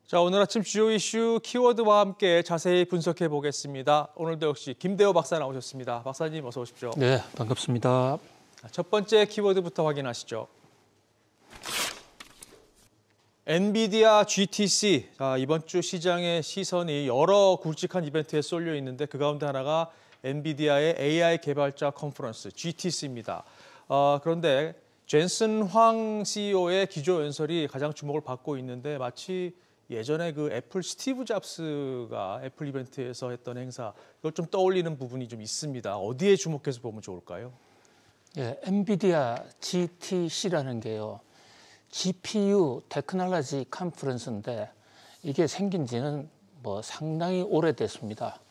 자, 오늘 아침 주요 이슈 키워드와 함께 자세히 분석해 보겠습니다. 오늘도 역시 김대호 박사 나오셨습니다. 박사님 어서 오십시오. 네, 반갑습니다. 첫 번째 키워드부터 확인하시죠. 엔비디아 GTC, 이번 주 시장의 시선이 여러 굵직한 이벤트에 쏠려 있는데 그 가운데 하나가 엔비디아의 AI 개발자 컨퍼런스 GTC입니다. 그런데 젠슨 황 CEO의 기조 연설이 가장 주목을 받고 있는데 마치 예전에 그 애플 스티브 잡스가 애플 이벤트에서 했던 행사, 그걸 좀 떠올리는 부분이 좀 있습니다. 어디에 주목해서 보면 좋을까요? 예, 엔비디아 GTC라는 게요, GPU 테크놀로지 컨퍼런스인데 이게 생긴 지는 상당히 오래됐습니다.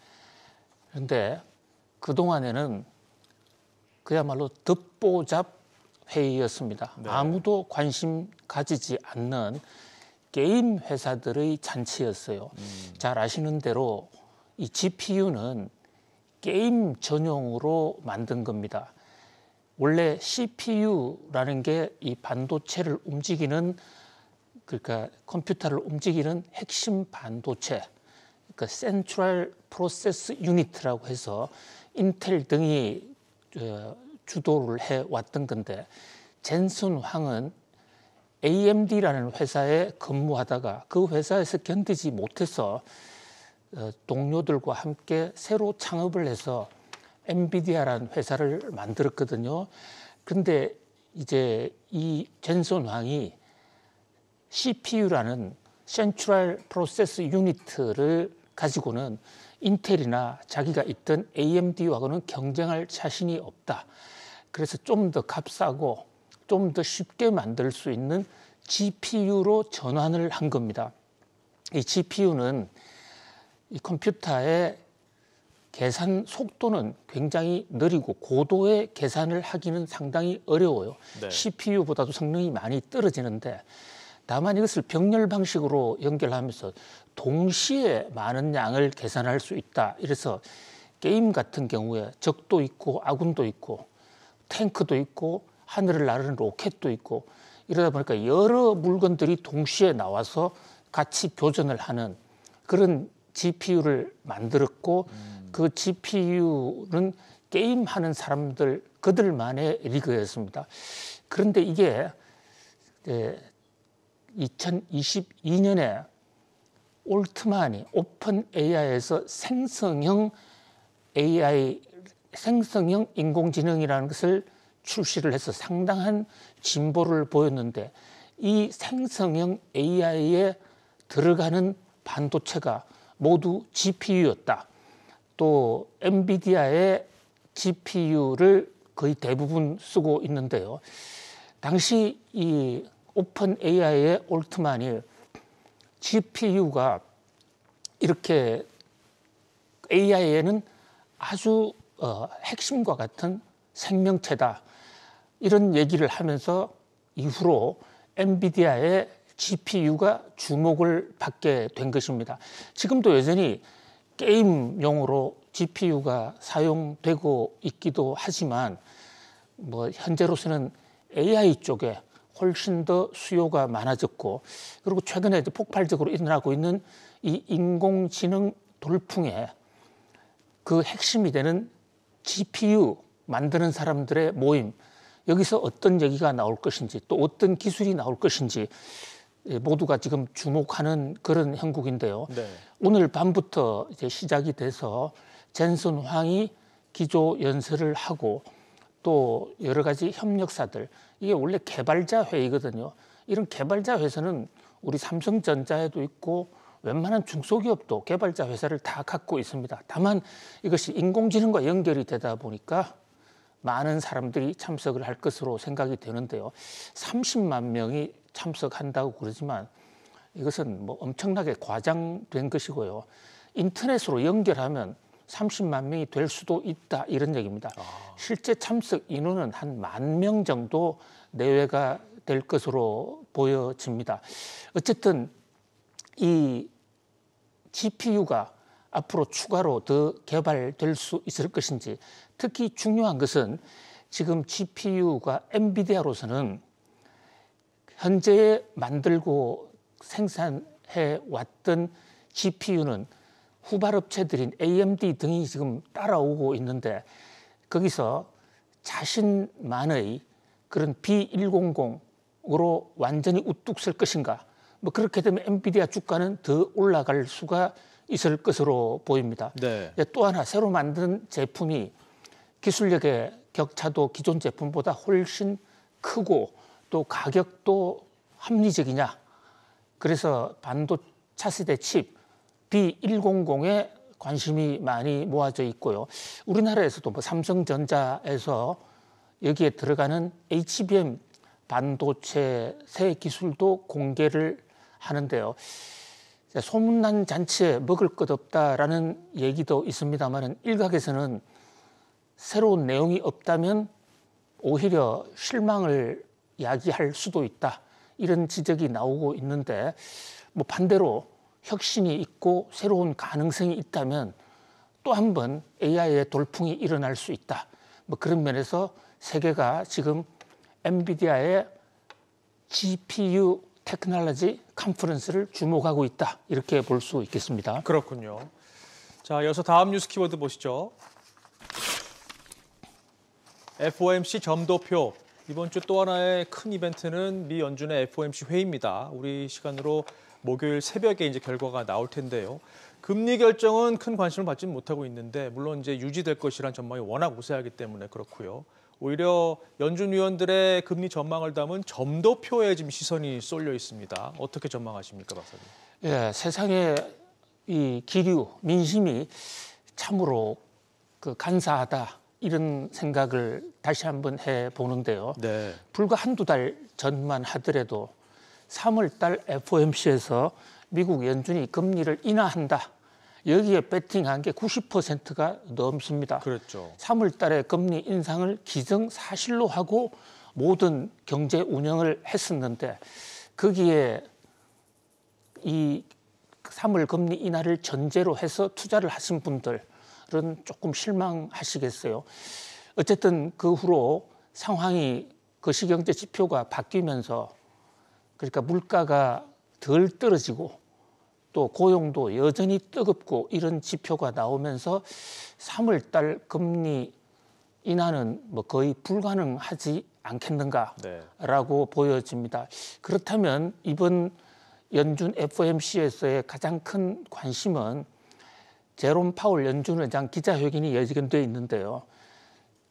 그런데 그동안에는 그야말로 듣보잡 회의였습니다. 네. 아무도 관심 가지지 않는 게임 회사들의 잔치였어요. 잘 아시는 대로 이 GPU는 게임 전용으로 만든 겁니다. 원래 CPU라는 게 이 반도체를 움직이는, 그러니까 컴퓨터를 움직이는 핵심 반도체, 그러니까 센트럴 프로세스 유닛이라고 해서 인텔 등이 주도를 해왔던 건데, 젠슨 황은 AMD라는 회사에 근무하다가 그 회사에서 견디지 못해서 동료들과 함께 새로 창업을 해서 엔비디아라는 회사를 만들었거든요. 그런데 이제 이 젠슨 황이 CPU라는 센트럴 프로세스 유닛을 가지고는 인텔이나 자기가 있던 AMD하고는 경쟁할 자신이 없다. 그래서 좀 더 값싸고 좀 더 쉽게 만들 수 있는 GPU로 전환을 한 겁니다. 이 GPU는 이 컴퓨터의 계산 속도는 굉장히 느리고 고도의 계산을 하기는 상당히 어려워요. 네. CPU보다도 성능이 많이 떨어지는데, 다만 이것을 병렬 방식으로 연결하면서 동시에 많은 양을 계산할 수 있다. 이래서 게임 같은 경우에 적도 있고 아군도 있고 탱크도 있고 하늘을 나르는 로켓도 있고, 이러다 보니까 여러 물건들이 동시에 나와서 같이 교전을 하는 그런 GPU를 만들었고, 그 GPU는 게임하는 사람들 그들만의 리그였습니다. 그런데 이게 2022년에 올트만이 오픈 AI에서 생성형 AI, 생성형 인공지능이라는 것을 출시를 해서 상당한 진보를 보였는데, 이 생성형 AI에 들어가는 반도체가 모두 GPU였다. 또 엔비디아의 GPU를 거의 대부분 쓰고 있는데요. 당시 이 오픈 AI의 올트만이 GPU가 이렇게 AI에는 아주 핵심과 같은 생명체다, 이런 얘기를 하면서 이후로 엔비디아의 GPU가 주목을 받게 된 것입니다. 지금도 여전히 게임용으로 GPU가 사용되고 있기도 하지만 현재로서는 AI 쪽에 훨씬 더 수요가 많아졌고, 그리고 최근에 폭발적으로 일어나고 있는 이 인공지능 돌풍에 그 핵심이 되는 GPU 만드는 사람들의 모임, 여기서 어떤 얘기가 나올 것인지 또 어떤 기술이 나올 것인지 모두가 지금 주목하는 그런 형국인데요. 네. 오늘 밤부터 이제 시작이 돼서 젠슨 황이 기조 연설을 하고, 또 여러 가지 협력사들, 이게 원래 개발자 회의거든요. 이런 개발자 회사는 우리 삼성전자에도 있고 웬만한 중소기업도 개발자 회사를 다 갖고 있습니다. 다만 이것이 인공지능과 연결이 되다 보니까 많은 사람들이 참석을 할 것으로 생각이 되는데요. 30만 명이 참석한다고 그러지만 이것은 엄청나게 과장된 것이고요. 인터넷으로 연결하면 30만 명이 될 수도 있다, 이런 얘기입니다. 실제 참석 인원은 한 10,000명 정도 내외가 될 것으로 보여집니다. 어쨌든 이 GPU가 앞으로 추가로 더 개발될 수 있을 것인지, 특히 중요한 것은 지금 GPU가 엔비디아로서는 현재 만들고 왔던 GPU는 후발업체들인 AMD 등이 지금 따라오고 있는데 거기서 자신만의 그런 B100으로 완전히 우뚝 설 것인가? 뭐 그렇게 되면 엔비디아 주가는 더 올라갈 수가 있을 것으로 보입니다. 네. 또 하나 새로 만든 제품이 기술력의 격차도 기존 제품보다 훨씬 크고 또 가격도 합리적이냐. 그래서 반도 차세대 칩 B100에 관심이 많이 모아져 있고요. 우리나라에서도 뭐 삼성전자에서 여기에 들어가는 HBM 반도체 새 기술도 공개를 하는데요. 소문난 잔치에 먹을 것 없다라는 얘기도 있습니다만 일각에서는 새로운 내용이 없다면 오히려 실망을 야기할 수도 있다. 이런 지적이 나오고 있는데 뭐 반대로 혁신이 있고 새로운 가능성이 있다면 또 한 번 AI의 돌풍이 일어날 수 있다. 뭐 그런 면에서 세계가 지금 엔비디아의 GPU 테크놀로지 컨퍼런스를 주목하고 있다. 이렇게 볼 수 있겠습니다. 그렇군요. 자, 이어서 다음 뉴스 키워드 보시죠. FOMC 점도표. 이번 주 또 하나의 큰 이벤트는 미 연준의 FOMC 회의입니다. 우리 시간으로 목요일 새벽에 이제 결과가 나올 텐데요. 금리 결정은 큰 관심을 받지는 못하고 있는데 물론 이제 유지될 것이란 전망이 워낙 우세하기 때문에 그렇고요. 오히려 연준 위원들의 금리 전망을 담은 점도표에 지금 시선이 쏠려 있습니다. 어떻게 전망하십니까, 박사님? 예, 세상의 이 기류, 민심이 참으로 간사하다 이런 생각을 다시 한번 해보는데요. 네. 불과 한두 달 전만 하더라도 3월 달 FOMC에서 미국 연준이 금리를 인하한다. 여기에 배팅한 게 90%가 넘습니다. 그렇죠. 3월 달에 금리 인상을 기정사실로 하고 모든 경제 운영을 했었는데 거기에 이 3월 금리 인하를 전제로 해서 투자를 하신 분들은 조금 실망하시겠어요. 어쨌든 그 후로 상황이 거시경제 지표가 바뀌면서 그러니까 물가가 덜 떨어지고 또 고용도 여전히 뜨겁고 이런 지표가 나오면서 3월 달 금리 인하는 뭐 거의 불가능하지 않겠는가라고 보여집니다. 그렇다면 이번 연준 FOMC에서의 가장 큰 관심은 제롬 파월 연준 의장 기자회견이 예정돼 있는데요.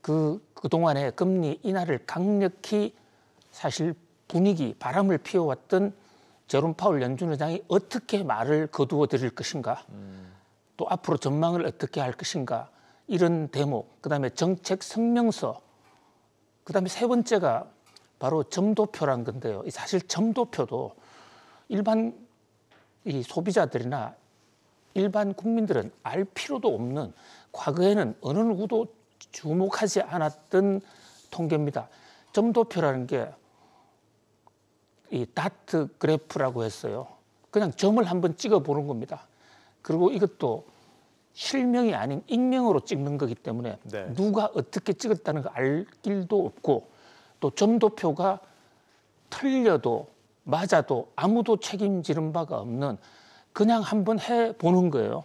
그동안에 금리 인하를 강력히 사실 바람을 피워왔던 제롬 파월 연준 의장이 어떻게 말을 거두어 드릴 것인가, 또 앞으로 전망을 어떻게 할 것인가, 이런 대목, 그다음에 정책 성명서, 그다음에 세 번째가 바로 점도표란 건데요. 사실 점도표도 일반 이 소비자들이나 일반 국민들은 알 필요도 없는, 과거에는 어느 누구도 주목하지 않았던 통계입니다. 점도표라는 게 이 다트 그래프라고 했어요. 그냥 점을 한번 찍어보는 겁니다. 그리고 이것도 실명이 아닌 익명으로 찍는 거기 때문에 네. 누가 어떻게 찍었다는 거 알 길도 없고, 또 점도표가 틀려도 맞아도 아무도 책임지는 바가 없는, 그냥 한번 해보는 거예요.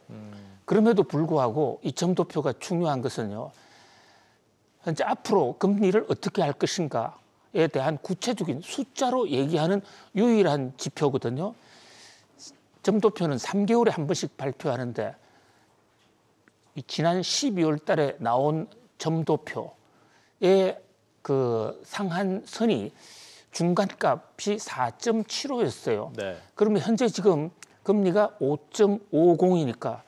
그럼에도 불구하고 이 점도표가 중요한 것은요, 현재 앞으로 금리를 어떻게 할 것인가에 대한 구체적인 숫자로 얘기하는 유일한 지표거든요. 점도표는 3개월에 한 번씩 발표하는데 지난 12월 달에 나온 점도표의 그 상한선이 중간값이 4.75였어요. 네. 그러면 현재 지금 금리가 5.50이니까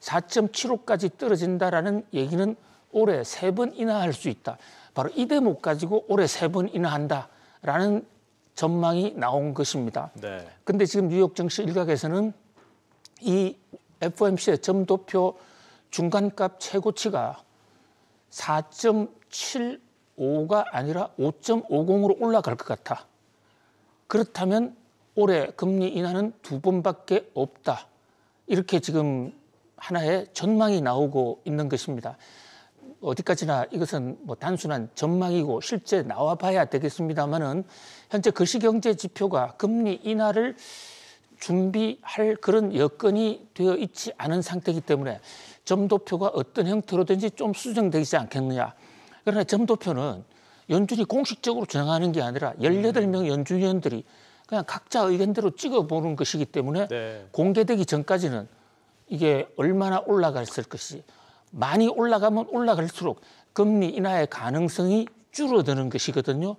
4.75까지 떨어진다라는 얘기는 올해 3번 인하할 수 있다. 바로 이 대목 가지고 올해 3번 인하한다라는 전망이 나온 것입니다. 네. 근데 지금 뉴욕 증시 일각에서는 이 FOMC의 점도표 중간값 최고치가 4.75가 아니라 5.50으로 올라갈 것 같아. 그렇다면 올해 금리 인하는 2번밖에 없다. 이렇게 지금 하나의 전망이 나오고 있는 것입니다. 어디까지나 이것은 뭐 단순한 전망이고 실제 나와봐야 되겠습니다만은 현재 거시경제 지표가 금리 인하를 준비할 그런 여건이 되어 있지 않은 상태이기 때문에 점도표가 어떤 형태로든지 좀 수정되지 않겠느냐. 그러나 점도표는 연준이 공식적으로 정하는 게 아니라 18명 연준위원들이 그냥 각자 의견대로 찍어보는 것이기 때문에 네. 공개되기 전까지는 이게 얼마나 올라갔을 것이 많이 올라가면 올라갈수록 금리 인하의 가능성이 줄어드는 것이거든요.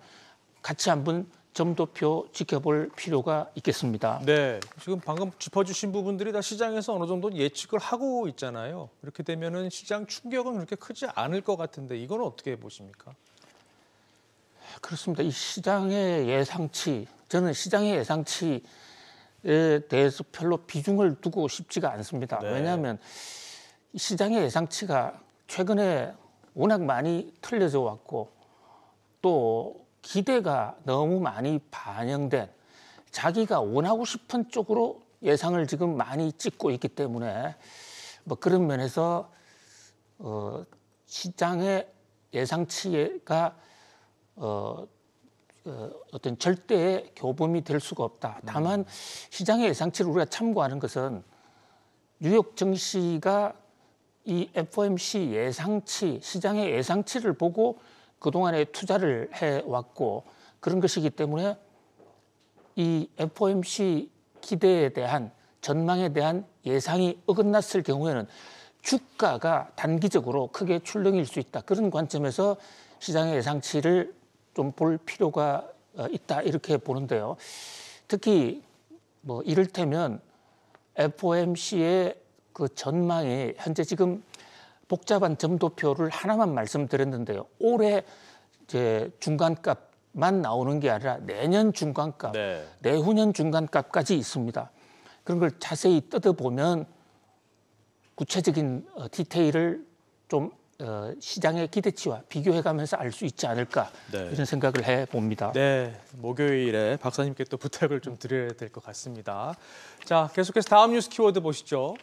같이 한번 점도표 지켜볼 필요가 있겠습니다. 네, 지금 방금 짚어주신 부분들이 다 시장에서 어느 정도 예측을 하고 있잖아요. 이렇게 되면은 시장 충격은 그렇게 크지 않을 것 같은데 이건 어떻게 보십니까? 그렇습니다. 이 시장의 예상치, 저는 시장의 예상치에 대해서 별로 비중을 두고 싶지가 않습니다. 네. 왜냐하면 시장의 예상치가 최근에 워낙 많이 틀려져 왔고 또 기대가 너무 많이 반영된 자기가 원하고 싶은 쪽으로 예상을 지금 많이 찍고 있기 때문에 뭐 그런 면에서 시장의 예상치가 어떤 절대의 교범이 될 수가 없다. 다만 시장의 예상치를 우리가 참고하는 것은 뉴욕 증시가 이 FOMC 예상치, 시장의 예상치를 보고 그동안에 투자를 해왔고 그런 것이기 때문에 이 FOMC 기대에 대한 전망에 대한 예상이 어긋났을 경우에는 주가가 단기적으로 크게 출렁일 수 있다. 그런 관점에서 시장의 예상치를 좀 볼 필요가 있다 이렇게 보는데요. 특히 뭐 이를테면 FOMC의 그 전망이 현재 지금 복잡한 점도표를 하나만 말씀드렸는데요. 올해 이제 중간값만 나오는 게 아니라 내년 중간값, 네. 내후년 중간값까지 있습니다. 그런 걸 자세히 뜯어보면 구체적인 디테일을 좀 시장의 기대치와 비교해가면서 알 수 있지 않을까 네. 이런 생각을 해봅니다. 네, 목요일에 박사님께 또 부탁을 좀 드려야 될 것 같습니다. 자, 계속해서 다음 뉴스 키워드 보시죠.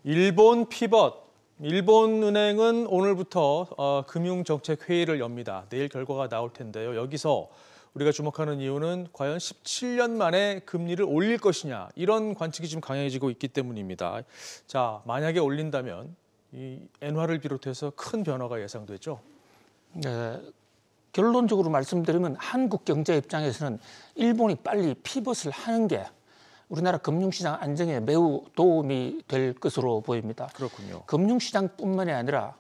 일본 피벗. 일본은행은 오늘부터 금융정책회의를 엽니다. 내일 결과가 나올 텐데요. 여기서 우리가 주목하는 이유는 과연 17년 만에 금리를 올릴 것이냐 이런 관측이 좀 강해지고 있기 때문입니다. 자, 만약에 올린다면 이 엔화를 비롯해서 큰 변화가 예상되죠. 네, 결론적으로 말씀드리면 한국 경제 입장에서는 일본이 빨리 피벗을 하는 게 우리나라 금융시장 안정에 매우 도움이 될 것으로 보입니다. 그렇군요. 금융시장뿐만이 아니라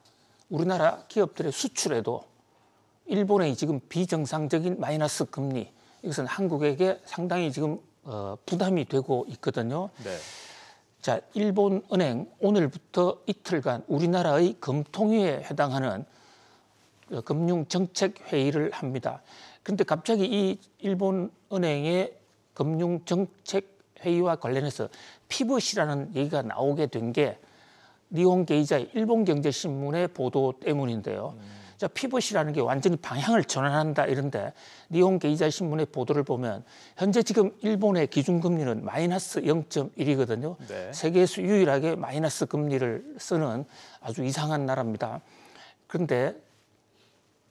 우리나라 기업들의 수출에도 일본의 지금 비정상적인 마이너스 금리 이것은 한국에게 상당히 지금 부담이 되고 있거든요. 네. 자, 일본은행 오늘부터 이틀간 우리나라의 금통위에 해당하는 금융정책회의를 합니다. 그런데 갑자기 이 일본은행의 금융정책회의와 관련해서 피벗이라는 얘기가 나오게 된 게 니혼게이자의 일본경제신문의 보도 때문인데요. 자, 피벗이라는 게 완전히 방향을 전환한다 이런데 니혼게이자 신문의 보도를 보면 현재 지금 일본의 기준금리는 마이너스 0.1이거든요. 네. 세계에서 유일하게 마이너스 금리를 쓰는 아주 이상한 나라입니다. 그런데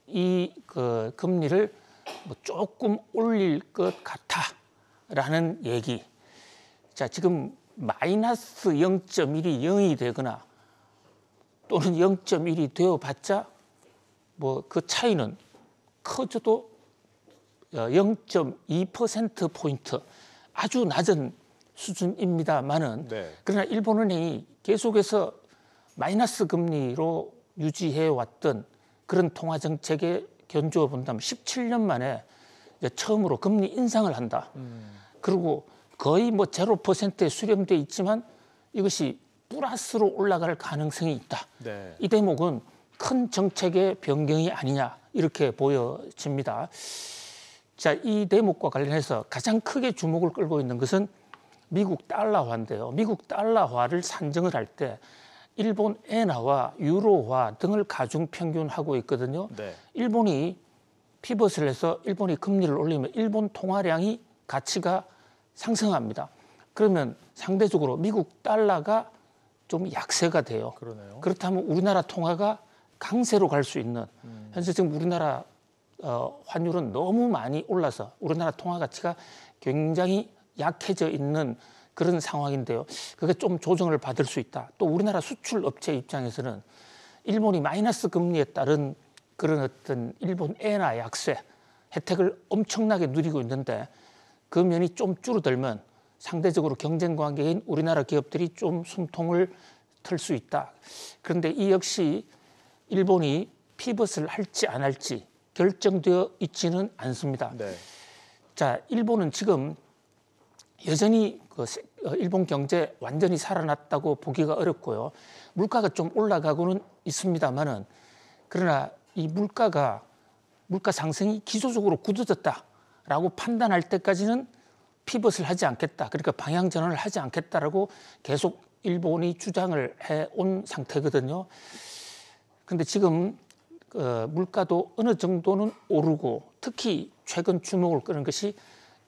이 그 금리를 뭐 조금 올릴 것 같다라는 얘기. 자, 지금 마이너스 0.1이 0이 되거나 또는 0.1이 되어봤자 뭐 그 차이는 커져도 0.2%포인트 아주 낮은 수준입니다만은 네. 그러나 일본은행이 계속해서 마이너스 금리로 유지해 왔던 그런 통화 정책에 견주어 본다면 17년 만에 이제 처음으로 금리 인상을 한다. 그리고 거의 뭐 0%에 수렴돼 있지만 이것이 플러스로 올라갈 가능성이 있다. 네. 이 대목은 큰 정책의 변경이 아니냐 이렇게 보여집니다. 자, 이 대목과 관련해서 가장 크게 주목을 끌고 있는 것은 미국 달러화인데요. 미국 달러화를 산정을 할 때 일본 엔화와 유로화 등을 가중 평균하고 있거든요. 네. 일본이 피벗을 해서 일본이 금리를 올리면 일본 통화량이 가치가 상승합니다. 그러면 상대적으로 미국 달러가 좀 약세가 돼요. 그러네요. 그렇다면 우리나라 통화가 강세로 갈 수 있는 현재 지금 우리나라 환율은 너무 많이 올라서 우리나라 통화 가치가 굉장히 약해져 있는 그런 상황인데요. 그게 좀 조정을 받을 수 있다. 또 우리나라 수출 업체 입장에서는 일본이 마이너스 금리에 따른 그런 어떤 일본 엔화 약세 혜택을 엄청나게 누리고 있는데 그 면이 좀 줄어들면 상대적으로 경쟁 관계인 우리나라 기업들이 좀 숨통을 틀 수 있다. 그런데 이 역시 일본이 피벗을 할지 안 할지 결정되어 있지는 않습니다. 네. 자, 일본은 지금 여전히 일본 경제 완전히 살아났다고 보기가 어렵고요. 물가가 좀 올라가고는 있습니다만은 그러나 이 물가 상승이 기초적으로 굳어졌다라고 판단할 때까지는 피벗을 하지 않겠다. 그러니까 방향 전환을 하지 않겠다라고 계속 일본이 주장을 해온 상태거든요. 그런데 지금 물가도 어느 정도는 오르고 특히 최근 주목을 끄는 것이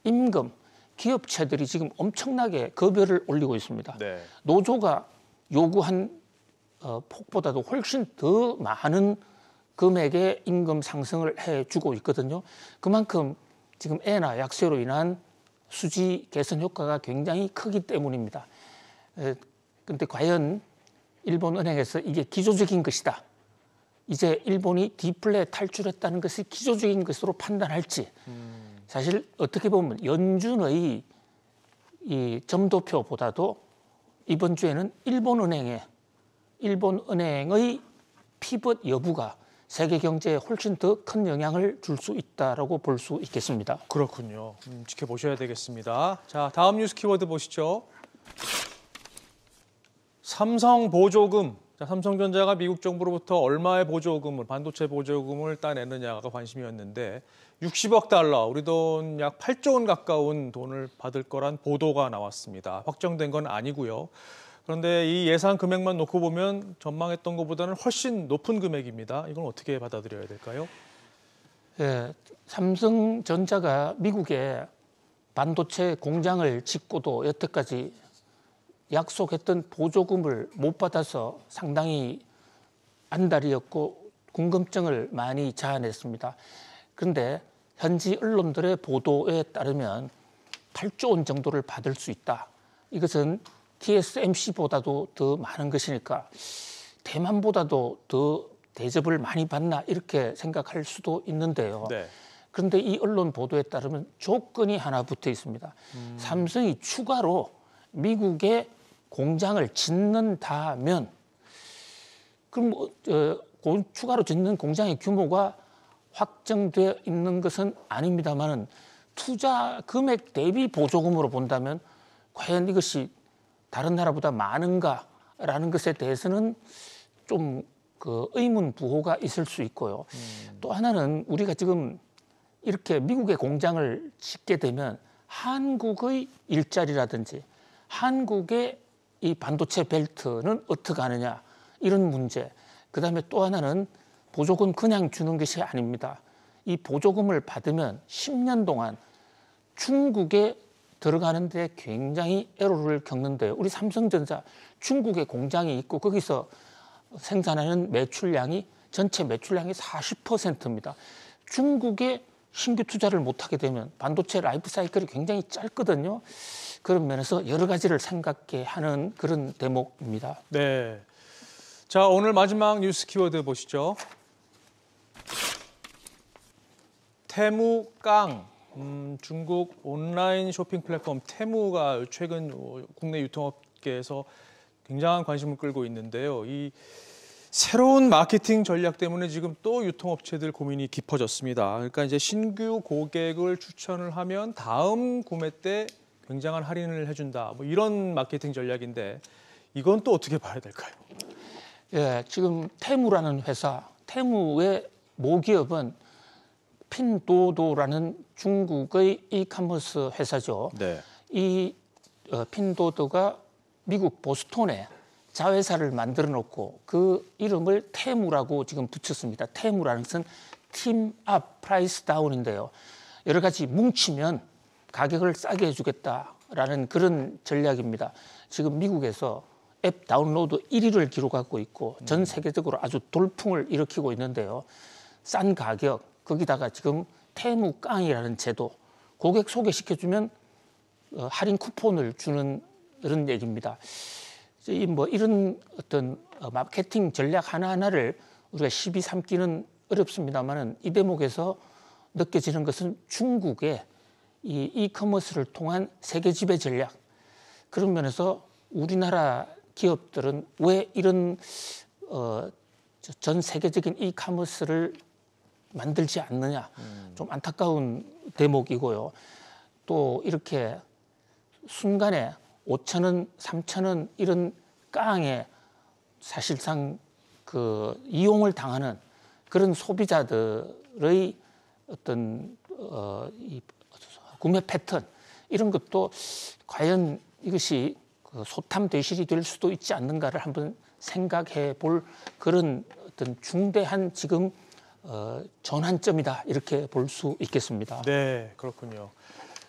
임금, 기업체들이 지금 엄청나게 급여를 올리고 있습니다. 네. 노조가 요구한 폭보다도 훨씬 더 많은 금액의 임금 상승을 해주고 있거든요. 그만큼 지금 엔화 약세로 인한 수지 개선 효과가 굉장히 크기 때문입니다. 그런데 과연 일본은행에서 이게 기조적인 것이다. 이제 일본이 디플레 탈출했다는 것이 기조적인 것으로 판단할지 사실 어떻게 보면 연준의 이 점도표보다도 이번 주에는 일본은행의 피벗 여부가 세계 경제에 훨씬 더 큰 영향을 줄 수 있다라고 볼 수 있겠습니다. 그렇군요. 지켜보셔야 되겠습니다. 자, 다음 뉴스 키워드 보시죠. 삼성 보조금. 자, 삼성전자가 미국 정부로부터 얼마의 보조금을, 반도체 보조금을 따내느냐가 관심이었는데 60억 달러, 우리 돈 약 8조 원 가까운 돈을 받을 거란 보도가 나왔습니다. 확정된 건 아니고요. 그런데 이 예상 금액만 놓고 보면 전망했던 것보다는 훨씬 높은 금액입니다. 이건 어떻게 받아들여야 될까요? 예, 삼성전자가 미국에 반도체 공장을 짓고도 여태까지 약속했던 보조금을 못 받아서 상당히 안달이었고 궁금증을 많이 자아냈습니다. 그런데 현지 언론들의 보도에 따르면 8조 원 정도를 받을 수 있다. 이것은 TSMC보다도 더 많은 것이니까 대만보다도 더 대접을 많이 받나 이렇게 생각할 수도 있는데요. 네. 그런데 이 언론 보도에 따르면 조건이 하나 붙어 있습니다. 삼성이 추가로 미국에 공장을 짓는다면 그럼 추가로 짓는 공장의 규모가 확정되어 있는 것은 아닙니다만은 투자 금액 대비 보조금으로 본다면 과연 이것이 다른 나라보다 많은가라는 것에 대해서는 좀 의문 부호가 있을 수 있고요. 또 하나는 우리가 지금 이렇게 미국의 공장을 짓게 되면 한국의 일자리라든지 한국의 이 반도체 벨트는 어떻게 하느냐 이런 문제. 그다음에 또 하나는 보조금 그냥 주는 것이 아닙니다. 이 보조금을 받으면 10년 동안 중국에 들어가는데 굉장히 애로를 겪는데요. 우리 삼성전자 중국에 공장이 있고 거기서 생산하는 매출량이 전체 매출량의 40%입니다. 중국에 신규 투자를 못하게 되면 반도체 라이프 사이클이 굉장히 짧거든요. 그런 면에서 여러 가지를 생각해 하는 그런 대목입니다. 네. 자, 오늘 마지막 뉴스 키워드 보시죠. 테무깡. 중국 온라인 쇼핑 플랫폼 테무가 최근 국내 유통업계에서 굉장한 관심을 끌고 있는데요. 이 새로운 마케팅 전략 때문에 지금 또 유통업체들 고민이 깊어졌습니다. 그러니까 이제 신규 고객을 추천을 하면 다음 구매 때 굉장한 할인을 해준다. 뭐 이런 마케팅 전략인데 이건 또 어떻게 봐야 될까요? 예, 지금 테무라는 회사, 테무의 모기업은 핀도도라는 중국의 이커머스 회사죠. 네. 이 핀도도가 미국 보스턴에 자회사를 만들어 놓고 그 이름을 테무라고 지금 붙였습니다. 테무라는 것은 팀 업 프라이스 다운인데요. 여러 가지 뭉치면 가격을 싸게 해주겠다라는 그런 전략입니다. 지금 미국에서 앱 다운로드 1위를 기록하고 있고 전 세계적으로 아주 돌풍을 일으키고 있는데요. 싼 가격, 거기다가 지금 테무깡이라는 제도, 고객 소개시켜주면 할인 쿠폰을 주는 이런 얘기입니다. 이런 어떤 마케팅 전략 하나하나를 우리가 시비 삼기는 어렵습니다만은 이 대목에서 느껴지는 것은 중국의 이 이커머스를 통한 세계 지배 전략, 그런 면에서 우리나라 기업들은 왜 이런 전 세계적인 이커머스를 만들지 않느냐, 좀 안타까운 대목이고요. 또 이렇게 순간에 5,000원, 3,000원 이런 깡에 사실상 그 이용을 당하는 그런 소비자들의 어떤 이 구매 패턴, 이런 것도 과연 이것이 그 소탐대실이 될 수도 있지 않는가를 한번 생각해 볼 그런 어떤 중대한 지금 전환점이다, 이렇게 볼 수 있겠습니다. 네, 그렇군요.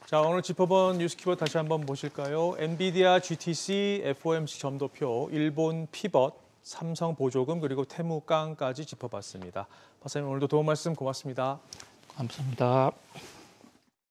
자, 오늘 짚어본 뉴스 키워드 다시 한번 보실까요? 엔비디아, GTC, FOMC 점도표, 일본 피벗, 삼성 보조금, 그리고 테무깡까지 짚어봤습니다. 박사님, 오늘도 도움 말씀 고맙습니다. 감사합니다.